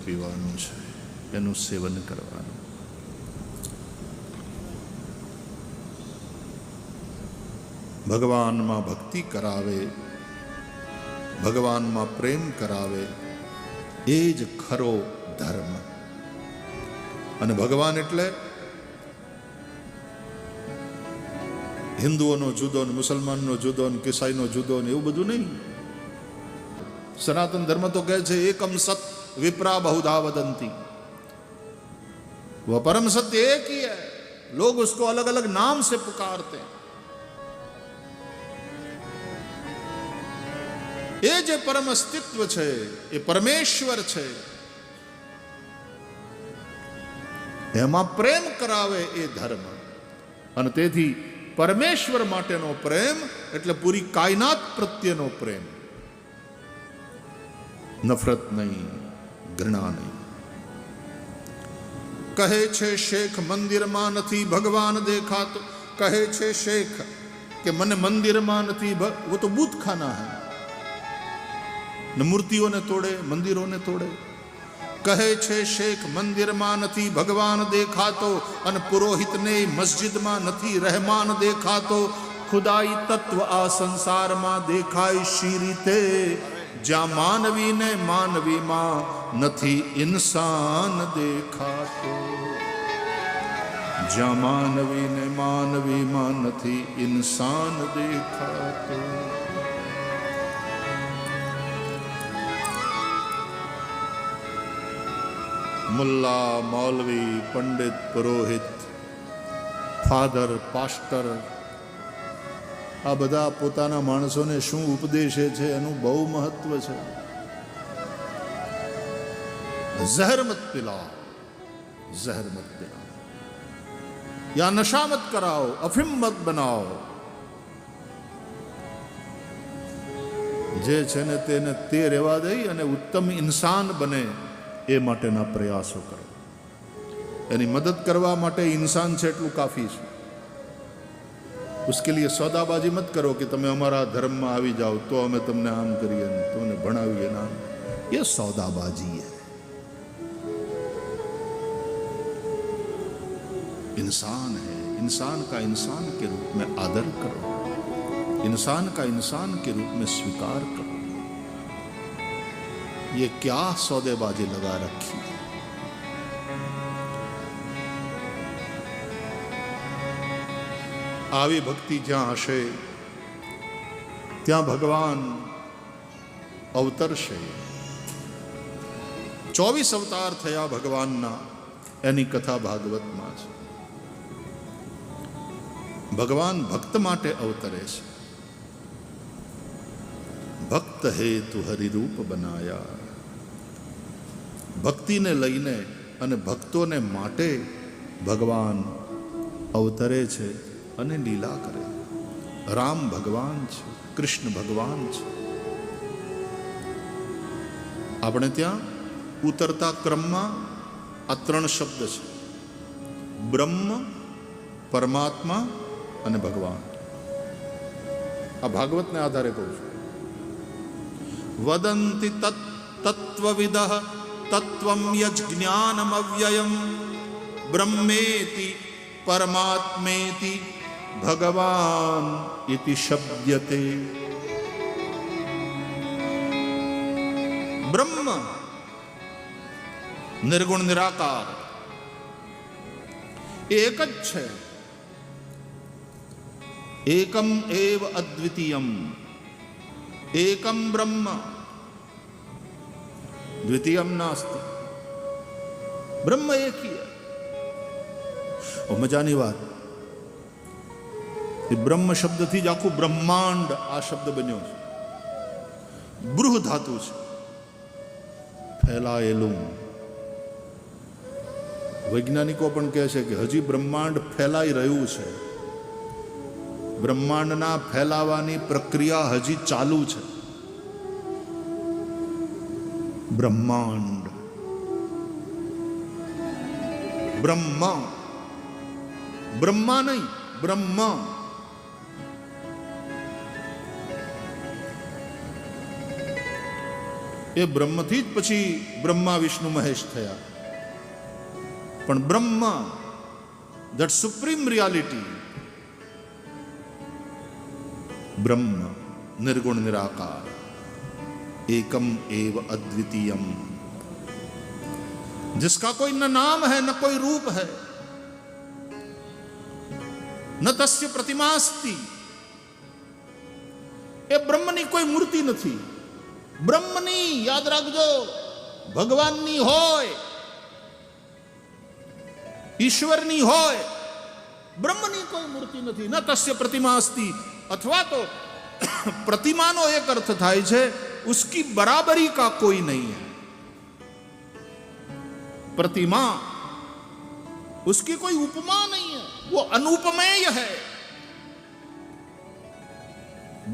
પીવાનું છે, એનું સેવન કરવાનું. ભગવાનમાં ભક્તિ કરાવે, ભગવાનમાં પ્રેમ કરાવે, એ જ ખરો ધર્મ. અને ભગવાન એટલે હિન્દુઓનો જુદો ને મુસલમાનનો જુદો ને ઈસાઈનો જુદો ને એવું બધું નહીં. સનાતન ધર્મ તો કહે છે એકમ સત विप्रा बहुधा वदंती, वह परम सत्य एक ही है, लोग उसको अलग अलग नाम से पुकारते हैं. ये जो परम अस्तित्व है ये परमेश्वर है, एमा प्रेम करावे ए धर्म. અને તેથી પરમેશ્વર માટેનો પ્રેમ એટલે પૂરી કાયનાત પ્રત્યેનો પ્રેમ, નફરત નહીં, ઘૃણા નહીં. કહે છે શેખ મંદિરમાં નથી ભગવાન દેખાતો, કહે છે શેખ કે મને મંદિરમાં નથી, वो तो बूथ खाना है, न મૂર્તિઓને તોડે, મંદિરોને તોડે. કહે છે શેખ મંદિરમાં નથી ભગવાન દેખાતો, અને પુરોહિતને મસ્જિદમાં નથી રહેમાન દેખાતો. ખુદાઈ તત્વ આ સંસારમાં દેખાય શી રીતે, જ્યાં માનવીને માનવીમાં નથી ઇન્સાન દેખાતો. જ્યાં માનવીને માનવીમાં નથી ઇન્સાન દેખાતો. મુલ્લા, મૌલવી, પંડિત, પુરોહિત, ફાધર, પાસ્ટર, આ બધા પોતાના માણસોને શું ઉપદેશે છે એનું બહુ મહત્વ છે. ઝહર મત પિલાઓ, ઝહર મત પિલાઓ, યા નશા મત કરાઓ, અફીમ મત બનાવો. જે છે ને તેને તે રહેવા દઈ અને ઉત્તમ ઇન્સાન બને એ માટેના પ્રયાસો કરો. એની મદદ કરવા માટે ઇન્સાન છે એટલું કાફી છે. उसके लिए सौदाबाजी मत करो कि તમે અમારા ધર્મમાં આવી જાઓ તો અમે તમને આમ કરીએ, તમને ભણાવીએ ના, ये सौदाबाजी है. इंसान है, इंसान का इंसान के रूप में आदर करो, इंसान का इंसान के रूप में स्वीकार करो. ये क्या सौदेबाजी लगा रखी है. આવી ભક્તિ જ્યાં હશે ત્યાં ભગવાન અવતરશે. 24 અવતાર થયા ભગવાનના, એની કથા ભાગવતમાં છે. ભગવાન ભક્ત માટે અવતરે છે. ભક્ત હેતુ હરિરૂપ બનાયા. ભક્તિને લઈને અને ભક્તોને માટે ભગવાન અવતરે છે અને લીલા કરે. રામ ભગવાન છે, કૃષ્ણ ભગવાન છે. આપણે ત્યાં ઉતરતા ક્રમમાં આ 3 શબ્દ છે: બ્રહ્મ, પરમાત્મા અને ભગવાન. આ ભાગવતને આધારે કહું છું. વદંતિ તત્ત્વવિદઃ તત્વં યજ્ઞાનમ અવ્યયમ બ્રહ્મેતિ પરમાત્મેતિ ભગવાન ઇતિ શબ્દતે. બ્રહ્મ નિર્ગુણ નિરાકાર એક જ છે. એકમ એવ અદ્વિતીયમ, એકમ બ્રહ્મ, દ્વિતીયમ નાસ્તિ. બ્રહ્મ એક ही है. મજાની વાત, એ બ્રહ્મ શબ્દથી જ આખું બ્રહ્માંડ આ શબ્દ બન્યો છે. બૃહ ધાતુ છે, ફેલાયેલું. વૈજ્ઞાનિકો પણ કહે છે કે હજી બ્રહ્માંડ ફેલાઈ રહ્યું છે. બ્રહ્માંડના ફેલાવાની પ્રક્રિયા હજી ચાલુ છે. બ્રહ્માંડ, બ્રહ્મ, બ્રહ્મા નહીં, બ્રહ્મ. એ બ્રહ્મથી જ પછી બ્રહ્મા વિષ્ણુ મહેશ થયા. પણ બ્રહ્મ, that supreme reality, બ્રહ્મ निर्गुण निराकार एकम एव अद्वितीयम, जिसका कोई न नाम है न कोई रूप है, न तस्य प्रतिमास्ति. એ બ્રહ્મની કોઈ મૂર્તિ નથી. બ્રહ્મની, યાદ રાખજો, ભગવાનની હોય, ઈશ્વરની હોય, બ્રહ્મની કોઈ મૂર્તિ નથી. ન તસ્ય प्रतिमास्ति, અથવા તો प्रतिमाનો एक अर्थ થાય છે उसकी बराबरी का कोई नहीं है. प्रतिमा, उसकी कोई उपमा नहीं है, वो अनुपमेय है.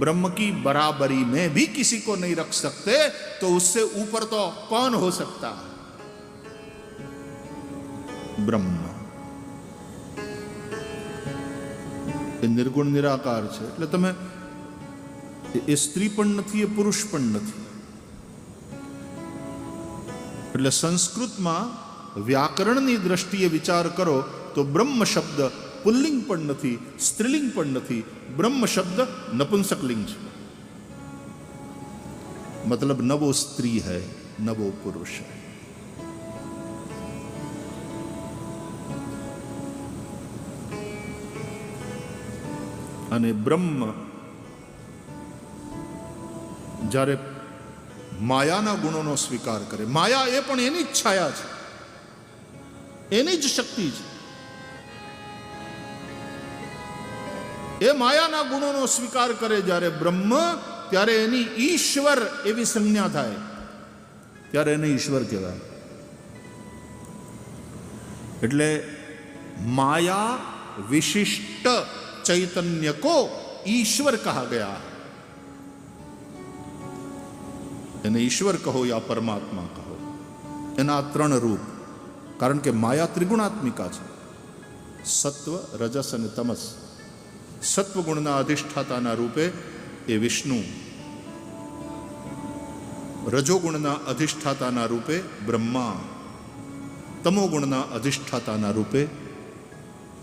ब्रह्म की बराबरी में भी किसी को नहीं रख सकते, तो उससे ऊपर तो कौन हो सकता है? ब्रह्म એ નિર્ગુણ નિરાકાર છે. એટલે તમે એ સ્ત્રી પણ નથી, એ પુરુષ પણ નથી. એટલે સંસ્કૃતમાં વ્યાકરણની દ્રષ્ટિએ વિચાર કરો તો બ્રહ્મ શબ્દ પુલ્લિંગ પણ નથી, સ્ત્રીલિંગ પણ નથી. બ્રહ્મ શબ્દ નપુંસકલિંગ છે. મતલબ ન વો સ્ત્રી है न वो पुरुष है. અને બ્રહ્મ જ્યારે માયાના ગુણોનો સ્વીકાર કરે, માયા એ પણ એની જ છાયા છે, એની જ શક્તિ છે. એ માયાના ગુણોનો સ્વીકાર કરે જ્યારે બ્રહ્મ, ત્યારે એની ઈશ્વર એવી સંજ્ઞા થાય, ત્યારે એને ઈશ્વર કહેવાય. એટલે માયા વિશિષ્ટ चैतन्य को ईश्वर कहा गया. એને ઈશ્વર કહો યા પરમાત્મા કહો, એના ત્રણ રૂપ. કારણ કે માયા ત્રિગુણાત્મિકા છે, સત્વ, રજસ અને તમસ. સત્વ ગુણના અધિષ્ઠાતાના રૂપે એ વિષ્ણુ, રજોગુણના અધિષ્ઠાતાના રૂપે બ્રહ્મા, તમોગુણના અધિષ્ઠાતાના રૂપે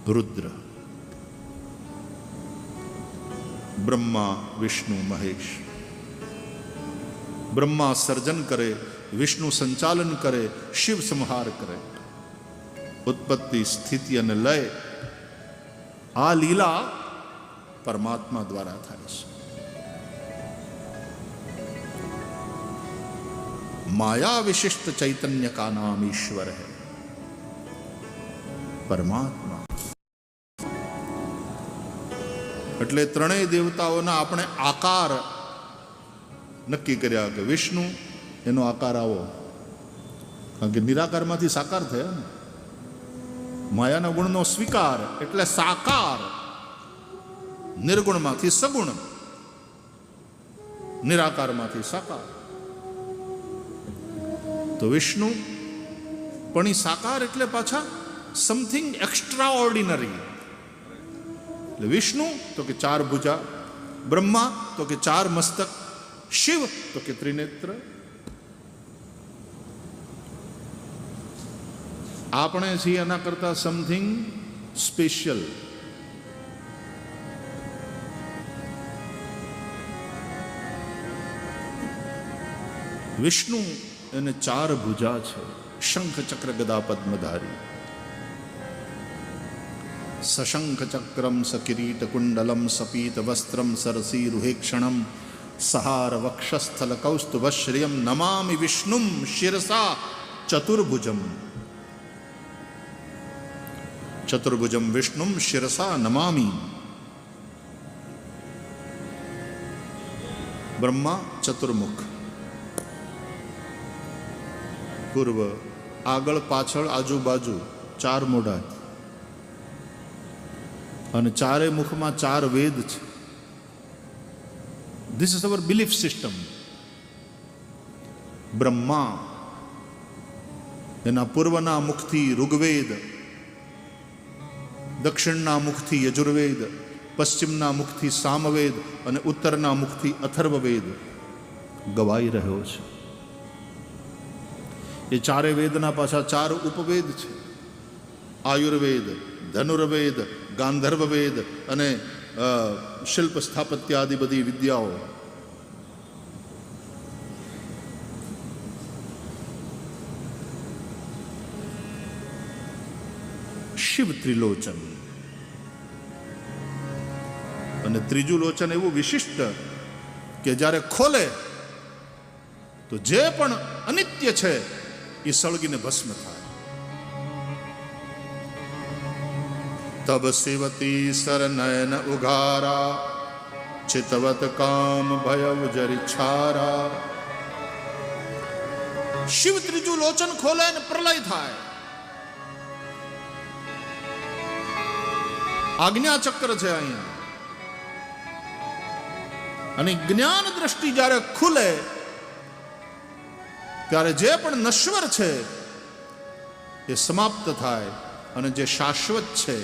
રુદ્ર. બ્રહ્મા વિષ્ણુ મહેશ. બ્રહ્મા સર્જન કરે, વિષ્ણુ સંચાલન કરે, શિવ સંહાર કરે. ઉત્પત્તિ, સ્થિતિ અને લય, આ લીલા પરમાત્મા દ્વારા થાય છે. माया विशिष्ट चैतन्य का नाम ईश्वर है, परमात्मा. એટલે ત્રણેય દેવતાઓના આપણે આકાર નક્કી કર્યા કે વિષ્ણુ એનો આકાર આવો, કારણ કે નિરાકારમાંથી સાકાર થયા ને. માયાના ગુણનો સ્વીકાર એટલે સાકાર, નિર્ગુણમાંથી સગુણ, નિરાકારમાંથી સાકાર. તો વિષ્ણુ પણ એ સાકાર એટલે પાછા સમથિંગ એક્સ્ટ્રા ઓર્ડિનરી. એટલે વિષ્ણુ તો કે ચાર ભુજા, બ્રહ્મા તો કે ચાર મસ્તક, શિવ તો કે ત્રિનેત્ર. આપણે છીએ એના કરતા સમથિંગ સ્પેશિયલ. વિષ્ણુ એને ચાર ભુજા છે, શંખ ચક્ર ગદા પદ્મધારી. સશંખ ચક્રમ સકિરીટ કુંડલમ સપીત વસ્ત્રમ સરસી રૂહેક્ષણમ સહાર વક્ષસ્થલ કૌસ્તુભશ્રિયમ નમામિ વિષ્ણુમ શિરસા ચતુર્ભુજમ. ચતુર્ભુજમ વિષ્ણુમ શિરસા નમામિ. બ્રહ્મા ચતુર્મુખ, પૂર્વ, આગળ, પાછળ, આજુબાજુ ચાર મોઢા, અને ચારે મુખમાં ચાર વેદ છે. This is our belief system. Brahma, એના પૂર્વના મુખથી ઋગ્વેદ, દક્ષિણના મુખથી યજુર્વેદ, પશ્ચિમના મુખથી સામવેદ અને ઉત્તરના મુખથી અથર્વવેદ ગવાઈ રહ્યો છે. એ ચારે વેદના પાછા 4 ઉપવેદ છે. આયુર્વેદ, ધનુર્વેદ, ગાંધર્વ વેદ અને શિલ્પ સ્થાપત્ય આદિ બધી વિદ્યાઓ. શિવ ત્રિલોચન. અને ત્રીજું લોચન એવું વિશિષ્ટ કે જ્યારે ખોલે તો જે પણ અનિત્ય છે એ સળગીને ભસ્મ થાય. તબ સેવતી સરનયન ઉઘારા ચિતવત કામ ભય જરિછારા. શિવ ત્રીજું લોચન ખોલે ને પ્રલય થાય. આજ્ઞા ચક્ર છે અહીંયા. અને જ્ઞાન દ્રષ્ટિ જ્યારે ખુલે ત્યારે જે પણ નશ્વર છે એ સમાપ્ત થાય અને જે શાશ્વત છે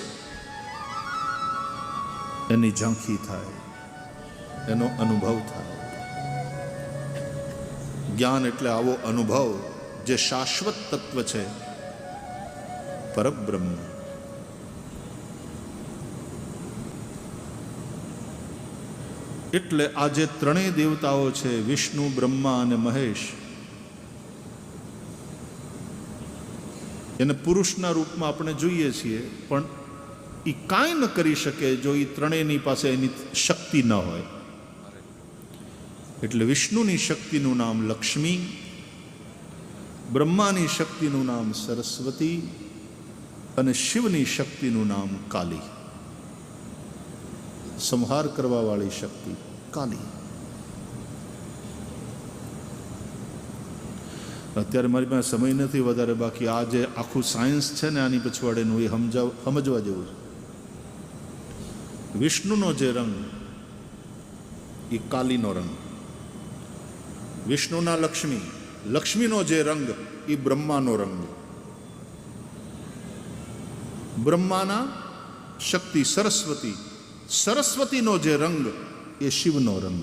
એની ઝાંખી થાય, એનો અનુભવ થાય. જ્ઞાન એટલે આવો અનુભવ જે શાશ્વત તત્વ છે, પરબ્રહ્મ. એટલે આ જે ત્રણેય દેવતાઓ છે, વિષ્ણુ, બ્રહ્મા અને મહેશ, એને પુરુષના રૂપમાં આપણે જોઈએ છીએ, પણ એ કાંઈ ન કરી શકે જો એ ત્રણેયની પાસે એની શક્તિ ન હોય. એટલે વિષ્ણુની શક્તિનું નામ લક્ષ્મી, બ્રહ્માની શક્તિનું નામ સરસ્વતી અને શિવની શક્તિનું નામ કાલી. સંહાર કરવા વાળી શક્તિ કાલી. અત્યારે મારી પાસે સમય નથી વધારે, બાકી આ જે આખું સાયન્સ છે ને આની પછવાડેનું એ સમજવા જેવું છે. વિષ્ણુનો જે રંગ એ કાલીનો રંગ, વિષ્ણુના લક્ષ્મી, લક્ષ્મીનો જે રંગ એ બ્રહ્માનો રંગ, બ્રહ્માના શક્તિ સરસ્વતી, સરસ્વતીનો જે રંગ એ શિવનો રંગ.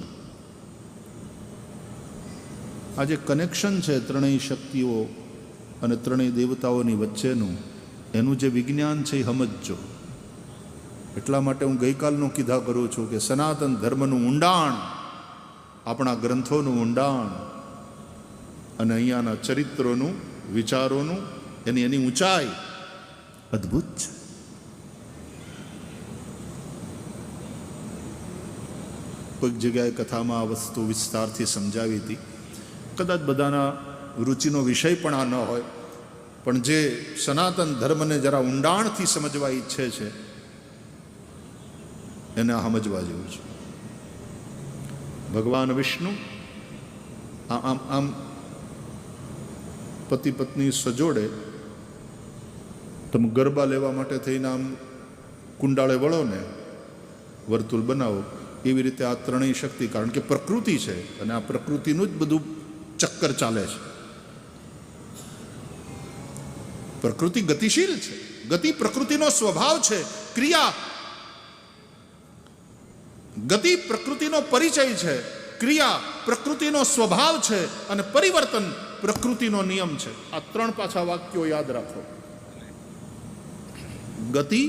આ જે કનેક્શન છે ત્રણેય શક્તિઓ અને ત્રણેય દેવતાઓની વચ્ચેનું, એનું જે વિજ્ઞાન છે એ સમજજો. એટલા માટે હું ગઈકાલનું કીધા કરું છું કે સનાતન ધર્મનું ઊંડાણ, આપણા ગ્રંથોનું ઊંડાણ અને અહીંયાના ચરિત્રોનું, વિચારોનું, એની ઊંચાઈ અદ્ભુત છે. કોઈક જગ્યાએ કથામાં આ વસ્તુ વિસ્તારથી સમજાવી હતી. કદાચ બધાના રુચિનો વિષય પણ આ ન હોય, પણ જે સનાતન ધર્મને જરા ઊંડાણથી સમજવા ઈચ્છે છે એને આ સમજવા જેવું છે. ભગવાન વિષ્ણુ આમ પતિ પત્ની સજોડે, તમે ગરબા લેવા માટે થઈને આમ કુંડાળે વળો ને, વર્તુળ બનાવો, એવી રીતે આ ત્રણેય શક્તિ, કારણ કે પ્રકૃતિ છે અને આ પ્રકૃતિનું જ બધું ચક્કર ચાલે છે. પ્રકૃતિ ગતિશીલ છે, ગતિ પ્રકૃતિનો સ્વભાવ છે, ક્રિયા ગતિ પ્રકૃતિનો પરિચય છે, ક્રિયા પ્રકૃતિનો સ્વભાવ છે અને પરિવર્તન પ્રકૃતિનો નિયમ છે. આ 3 પાછા વાક્યો યાદ રાખો. ગતિ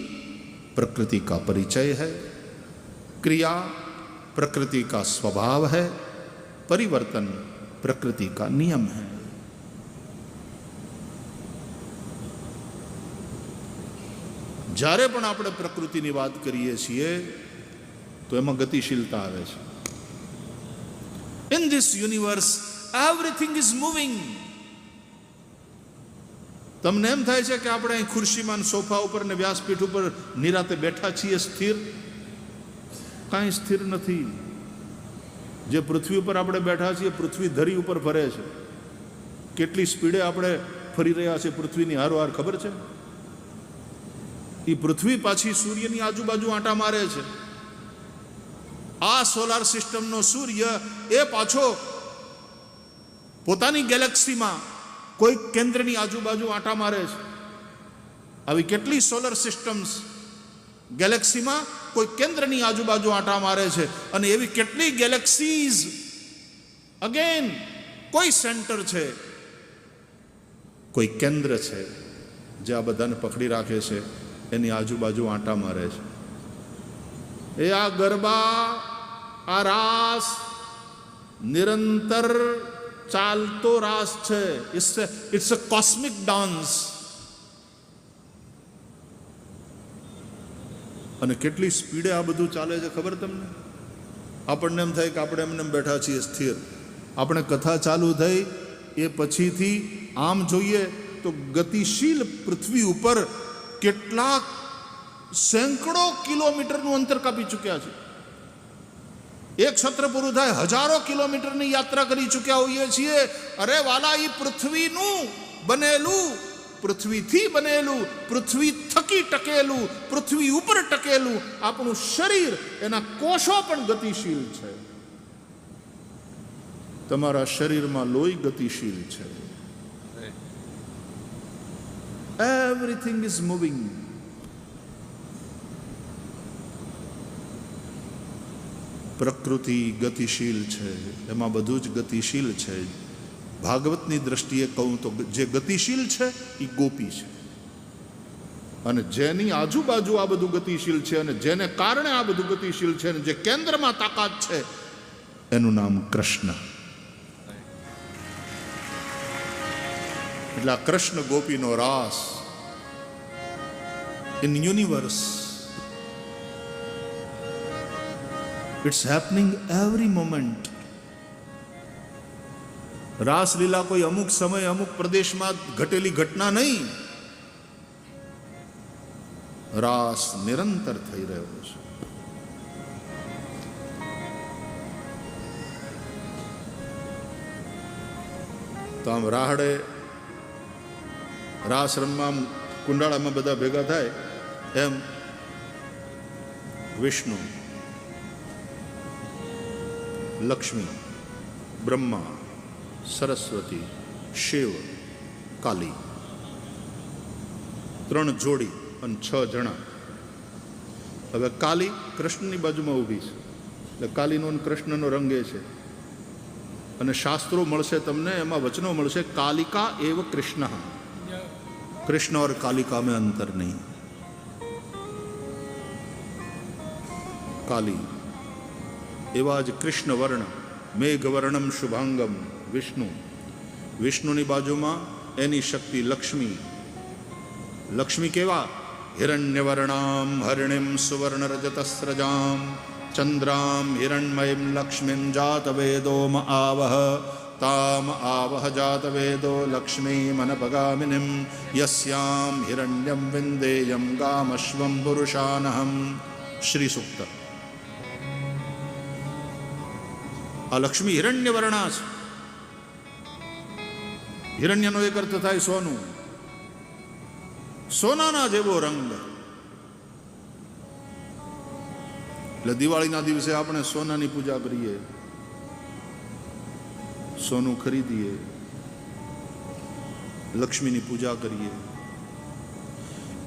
प्रकृति का परिचय है, क्रिया प्रकृति का स्वभाव है, परिवर्तन प्रकृति का नियम है. જ્યારે પણ આપણે પ્રકૃતિની વાત કરીએ છીએ તો એમાં ગતિશીલતા આવે છે. In this universe everything is moving. તમને એમ થાય છે કે આપણે અહીં ખુરશીમાં, સોફા ઉપર ને વ્યાસપીઠ ઉપર નિરાતે બેઠા છીએ સ્થિર? કાંઈ સ્થિર નથી. જે પૃથ્વી ઉપર આપણે બેઠા છીએ, પૃથ્વી ધરી ઉપર ફરે છે. કેટલી સ્પીડે આપણે ફરી રહ્યા છીએ પૃથ્વીની હારોહાર ખબર છે? એ પૃથ્વી પાછી સૂર્યની આજુબાજુ આંટા મારે છે. આ સોલાર સિસ્ટમનો સૂર્ય એ પાછો પોતાની ગેલેક્સીમાં કોઈ કેન્દ્રની આજુબાજુ આંટા મારે છે. આવી કેટલી સોલર સિસ્ટમ્સ ગેલેક્સીમાં કોઈ કેન્દ્રની આજુબાજુ આંટા મારે છે, અને એવી કેટલી ગેલેક્સીઝ અગેન કોઈ સેન્ટર છે કોઈ કેન્દ્ર છે જે આ બધાને પકડી રાખે છે, એની આજુબાજુ આંટા મારે છે. એ આ ગરબા, આ રાસ નિરંતર ચાલતો રાસ છે. It's a cosmic dance. અને કેટલી સ્પીડે આ બધું ચાલે છે ખબર તમને? આપણને એમ થાય કે આપણે એમને બેઠા છીએ સ્થિર. આપણે કથા ચાલુ થઈ એ પછીથી આમ જોઈએ તો ગતિશીલ પૃથ્વી ઉપર કેટલાક સેંકડો કિલોમીટરનું અંતર કાપી ચૂક્યા છે. એક સત્ર પૂરું થાય હજારો કિલોમીટરની યાત્રા કરી ચૂક્યા હોઈએ છીએ. અરે વાલા, એ પૃથ્વીનું બનેલું, પૃથ્વીથી બનેલું, પૃથ્વી થકી ટકેલું, પૃથ્વી ઉપર ટકેલું આપણું શરીર, એના કોષો પણ ગતિશીલ છે. તમારા શરીરમાં લોહી ગતિશીલ છે. Everything is moving. પ્રકૃતિ ગતિશીલ છે, એમાં બધું જ ગતિશીલ છે. ભાગવતની દ્રષ્ટિએ કહું તો જે ગતિશીલ છે એ ગોપી છે, અને જેની આજુબાજુ આ બધું ગતિશીલ છે અને જેને કારણે આ બધું ગતિશીલ છે અને જે કેન્દ્રમાં તાકાત છે એનું નામ કૃષ્ણ. એટલે આ કૃષ્ણ ગોપીનો રાસ in universe, it's happening every moment. રાસલીલા કોઈ અમુક સમય અમુક પ્રદેશમાં ઘટેલી ઘટના નહીં. રાસ નિરંતર થઈ રહ્યો છે. તો આમ રાહડે રાસ રમવા કુંડાળામાં બધા ભેગા થાય એમ વિષ્ણુ, લક્ષ્મી, બ્રહ્મા, સરસ્વતી, શિવ, કાલી, 3 જોડી અને 6 જણા. હવે કાલી કૃષ્ણની બાજુમાં ઊભી છે, એટલે કાલીનો અને કૃષ્ણનો રંગ એ છે. અને શાસ્ત્રો મળશે તમને, એમાં વચનો મળશે, કાલિકા એવ કૃષ્ણ. कृष्ण और कालिका में अंतर नहीं. काली एवा ज कृष्ण वर्ण, मेघ वर्णम शुभांगम विष्णु. विष्णुनी बाजुमां एनी शक्ति लक्ष्मी. लक्ष्मी केवा? हिरण्यवर्णाम हरिणीम सुवर्ण रजतस्रजाम चंद्राम हिरण्मयीम लक्ष्मीं जातवेदोम आवह ताम आवह जातवेदो लक्ष्मीमनपगामिनीं यस्यां हिरण्यं विन्देयं गामश्वं पुरुषानहं. श्री सूक्त. आ लक्ष्मी हिरण्यवर्णा છે. હિરણ્યનો એક અર્થ થાય સોનું. સોનાના જેવો રંગ. એટલે દિવાળીના દિવસે આપણે સોનાની પૂજા કરીએ, સોનું ખરીદીએ, લક્ષ્મીની પૂજા કરીએ.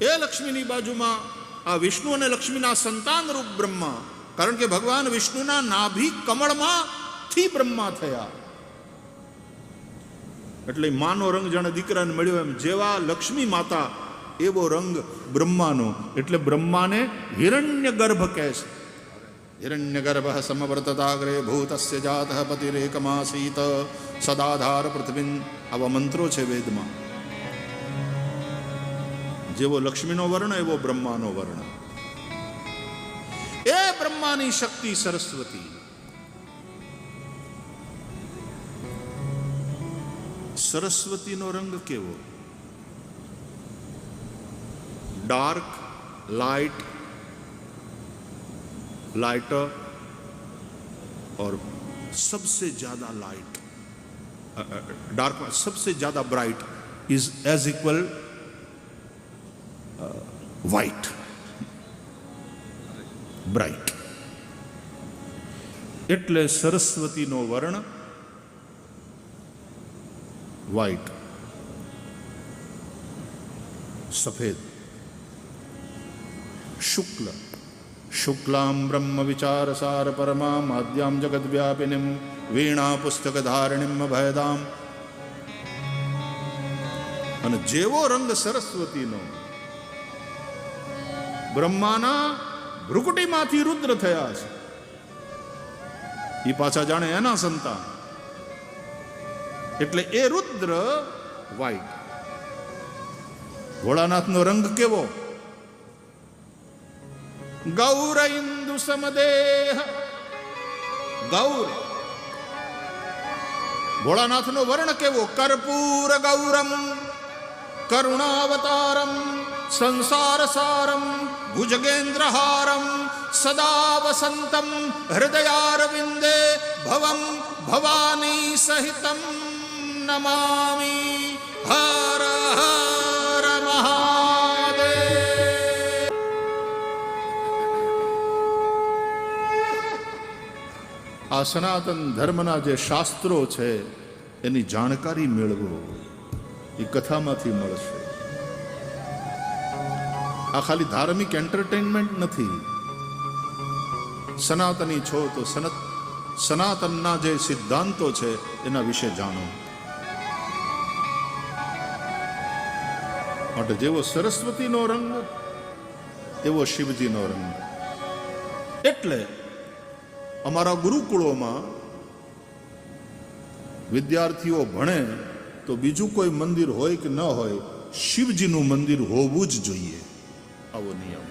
એ લક્ષ્મીની બાજુમાં આ વિષ્ણુ અને લક્ષ્મીના સંતાન રૂપ બ્રહ્મા. કારણ કે ભગવાન વિષ્ણુના નાભી કમળમાંથી બ્રહ્મા થયા. એટલે માનો રંગ જાણે દીકરાને મળ્યો એમ, જેવા લક્ષ્મી માતા એવો રંગ બ્રહ્માનો. એટલે બ્રહ્માને હિરણ્ય ગર્ભ કહે છે. હિરણ્ય ગર્ભ સમવર્તતાગ્રે ભૂતસ્ય જાતઃ પતિરેકમાસીત સદાધાર પૃથ્વીન. આવા મંત્રો છે વેદમાં. જેવો લક્ષ્મીનો વર્ણ એવો બ્રહ્માનો વર્ણ. એ બ્રહ્માની શક્તિ સરસ્વતી. સરસ્વતીનો રંગ કેવો? डार्क, लाइट, लाइटर और सबसे ज्यादा लाइट, डार्क सबसे ज्यादा bright is as equal white. Bright એટલે સરસ્વતીનો વર્ણ વ્હાઇટ, સફેદ. શુક્લ, શુક્લામ બ્રહ્મ વિચાર સાર પરમામ આદ્યામ જગદ વ્યાપિનીમ વીણા પુસ્તક ધારિણીમ ભયદામ. અને જેવો રંગ સરસ્વતીનો બ્રહ્માના ભ્રુકુટીમાંથી રુદ્ર થયા છે, એ પાછા જાણે એના સંતાન, એટલે એ રુદ્ર વ્હાઈટ. ભોળાનાથનો રંગ કેવો? ગૌર ઇન્દુ સમદેહ. ગૌર ભોળાનાથનો વર્ણ કેવો? કર્પૂર ગૌરમ કરુણાવતારમ સંસાર સારમ ભુજગેન્દ્રહારમ સદા વસંતમ હૃદયારવિંદે ભવમ ભવાની સહિતમ નમામિ. હર હર મહાદેવ. આ સનાતન ધર્મના જે શાસ્ત્રો છે એની જાણકારી મેળવો, એ કથામાંથી મળશે. આ ખાલી ધાર્મિક એન્ટરટેનમેન્ટ નથી. સનાતની છો તો સનાતનના જે સિદ્ધાંતો છે એના વિશે જાણો. માટે જેવો સરસ્વતીનો રંગ એવો શિવજીનો રંગ. એટલે અમારા ગુરુકુળોમાં વિદ્યાર્થીઓ ભણે તો બીજું કોઈ મંદિર હોય કે ન હોય, શિવજીનું મંદિર હોવું જ જોઈએ, આવો નિયમ.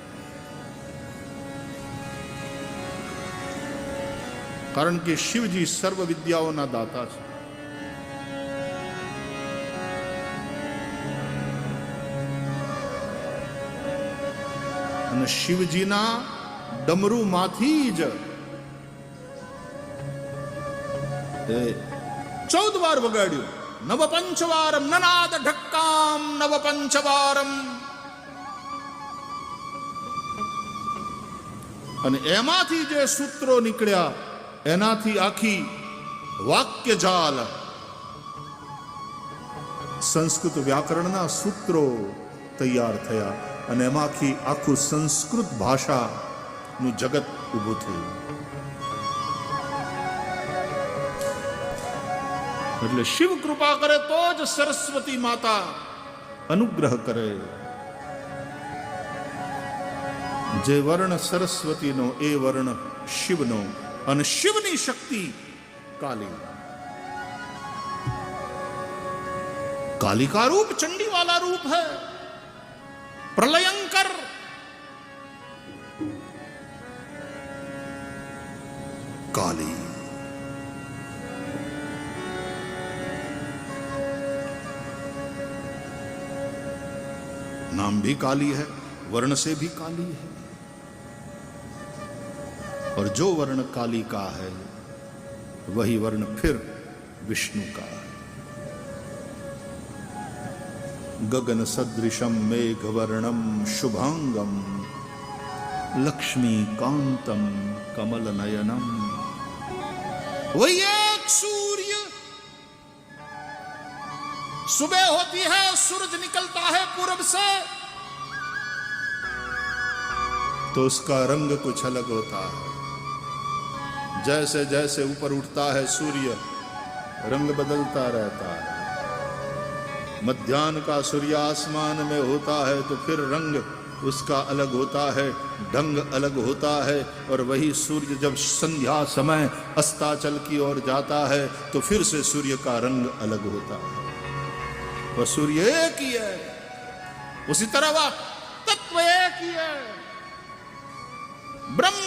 કારણ કે શિવજી સર્વ વિદ્યાઓના દાતા છે. અને શિવજીના ડમરૂમાંથી જ 14 વાર વગાડ્યું. નવ પંચવારમ નનાદ ઢક્કામ નવ પંચવારમ. અને એમાંથી જે સૂત્રો નીકળ્યા એનાથી આખી વાક્ય જાલ, સંસ્કૃત વ્યાકરણના સૂત્રો તૈયાર થયા અને એમાંથી આખું સંસ્કૃત ભાષાનું જગત ઊભું થયું. એટલે શિવ કૃપા કરે તો જ સરસ્વતી માતા અનુગ્રહ કરે. જે વર્ણ સરસ્વતીનો એ વર્ણ શિવનો, અને શિવની શક્તિ કાલી. काली का रूप चंडी वाला रूप है, प्रलयंकर. काली नाम भी काली है, वर्ण से भी काली है. और जो वर्ण काली का है वही वर्ण फिर विष्णु का है. गगन सदृशम मेघ वर्णम शुभांगम लक्ष्मी कांतम कमल नयनम. वही एक सूर्य, सुबह होती है सूरज निकलता है पूरब से तो उसका रंग कुछ अलग होता है. जैसे जैसे ऊपर उठता है सूर्य रंग बदलता रहता है. मध्याह्न का सूर्य आसमान में होता है तो फिर रंग उसका अलग होता है, ढंग अलग होता है. और वही सूर्य जब संध्या समय अस्ताचल की ओर जाता है तो फिर से सूर्य का रंग अलग होता है. वह सूर्य एक ही है, उसी तरह वह तत्व एक ही है, ब्रह्म.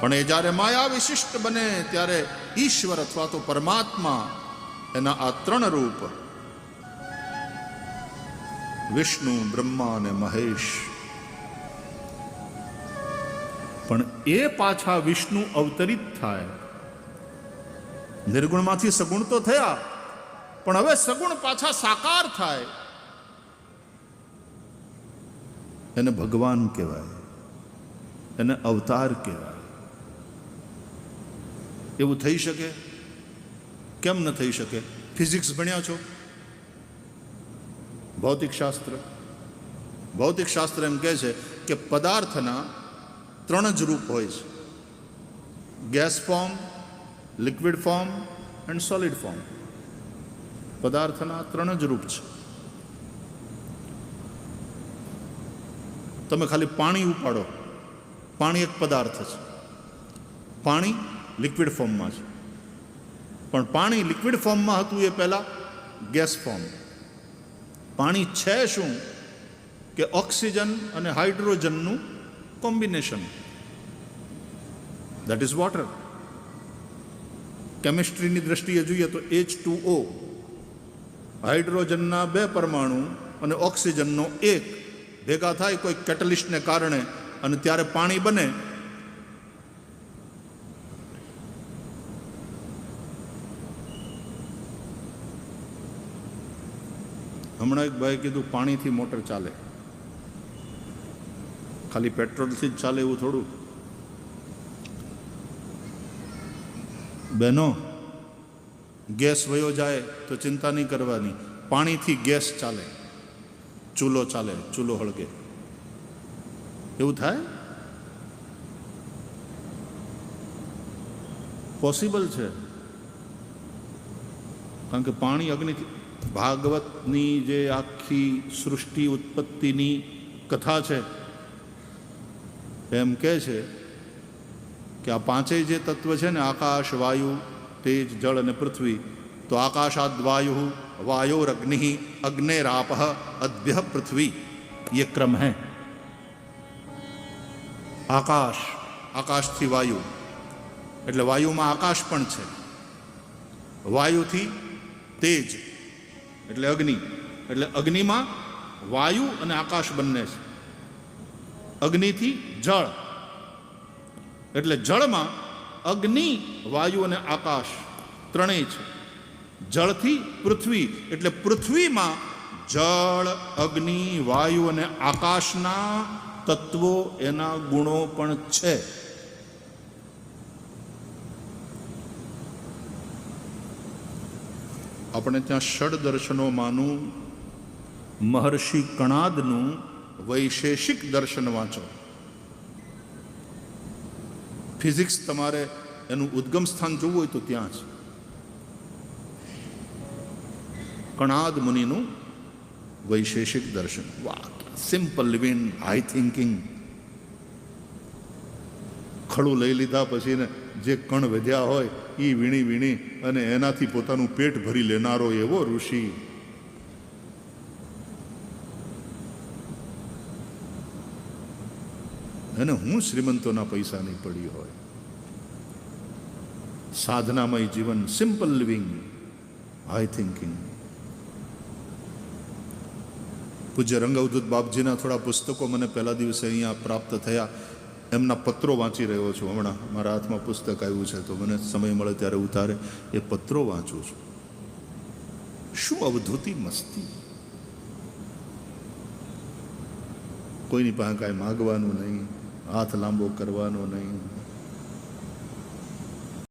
પણ એ જ્યારે માયા વિશિષ્ટ બને ત્યારે ઈશ્વર અથવા તો પરમાત્મા એના આ 3 રૂપ વિષ્ણુ, બ્રહ્મા અને મહેશ. પણ એ પાછા વિષ્ણુ અવતરિત થાય. નિર્ગુણમાંથી સગુણ તો થયા પણ હવે સગુણ પાછા સાકાર થાય. એને ભગવાન કહેવાય, એને અવતાર કહેવાય. એવું થઈ શકે? કેમ ન થઈ શકે? ફિઝિક્સ ભણ્યા છો? ભૌતિક શાસ્ત્ર એમ કહે છે કે પદાર્થના 3 જ રૂપ હોય છે: gas form, liquid form and solid form. પદાર્થના 3 જ રૂપ છે. તમે ખાલી પાણી ઉપાડો, પાણી એક પદાર્થ છે. પાણી લિક્વિડ ફોર્મમાં છે, પણ પાણી લિક્વિડ ફોર્મમાં હતું એ પહેલાં ગેસ ફોર્મ. પાણી છે શું કે ઓક્સિજન અને હાઇડ્રોજનનું કોમ્બિનેશન. That is water. કેમિસ્ટ્રીની દ્રષ્ટિએ જોઈએ તો H2O, હાઇડ્રોજનના 2 પરમાણુ અને ઓક્સિજનનો 1 ભેગા થાય કોઈ કેટલિસ્ટને કારણે અને ત્યારે પાણી બને. હમણાં એક ભાઈ કીધું પાણીથી મોટર ચાલે. ખાલી પેટ્રોલથી જ ચાલે એવું થોડું. બહેનો, ગેસ વયો જાય તો ચિંતા નહીં કરવાની, પાણીથી ગેસ ચાલે, ચૂલો ચાલે, ચૂલો હળગે. એવું થાય? પોસિબલ છે. કારણ કે પાણી અગ્નિથી, ભાગવતની જે આખી સૃષ્ટિ ઉત્પત્તિની કથા છે એમ કહે છે કે આ 5 જે તત્વ છે ને, આકાશ, વાયુ, તેજ, જળ અને પૃથ્વી, તો આકાશાદ વાયુ, વાયોરગ્નિ, અગ્નેરાપ, અદ્ભ્ય પૃથ્વી, ये क्रम है. આકાશ, આકાશથી વાયુ એટલે વાયુમાં આકાશ પણ છે. વાયુથી તેજ એટલે અગ્નિ, એટલે અગ્નિમાં વાયુ અને આકાશ બંને છે. અગ્નિથી જળ એટલે જળમાં અગ્નિ, વાયુ અને આકાશ ત્રણેય છે. જળથી પૃથ્વી એટલે પૃથ્વીમાં જળ, અગ્નિ, વાયુ અને આકાશના તત્વો, એના ગુણો પણ છે. આપણે ત્યાં ષડદર્શનોમાંનું મહર્ષિ કણાદનું વૈશેષિક દર્શન વાંચો. ફિઝિક્સ તમારે એનું ઉદ્ગમ સ્થાન જોવું હોય તો ત્યાં છે. કણાદ મુનિનું વૈશેષિક દર્શન. વાહ, સિમ્પલ લિવિંગ, હાઈ થિંકિંગ. ખડું લઈ લીધા પછી ને જે કણ વધ્યા હોય એ વીણી વીણી અને એનાથી પોતાનું પેટ ભરી લેનારો એવો ઋષિ. અને હું શ્રીમંતોના પૈસા નહીં પડી હોય. સાધનામય જીવન, સિમ્પલ લિવિંગ, હાઈ થિંકિંગ. પૂજ્ય રંગઅવધૂત બાપજીના થોડા પુસ્તકો મને પહેલા દિવસે અહીંયા પ્રાપ્ત થયા. એમના પત્રો વાંચી રહ્યો છું હમણાં. મારા હાથમાં પુસ્તક આવ્યું છે તો મને સમય મળે ત્યારે ઉતારે એ પત્રો વાંચું છું. શું અવધૂતિ મસ્તી! કોઈની પાસે કાંઈ માગવાનું નહીં, હાથ લાંબો કરવાનો નહીં.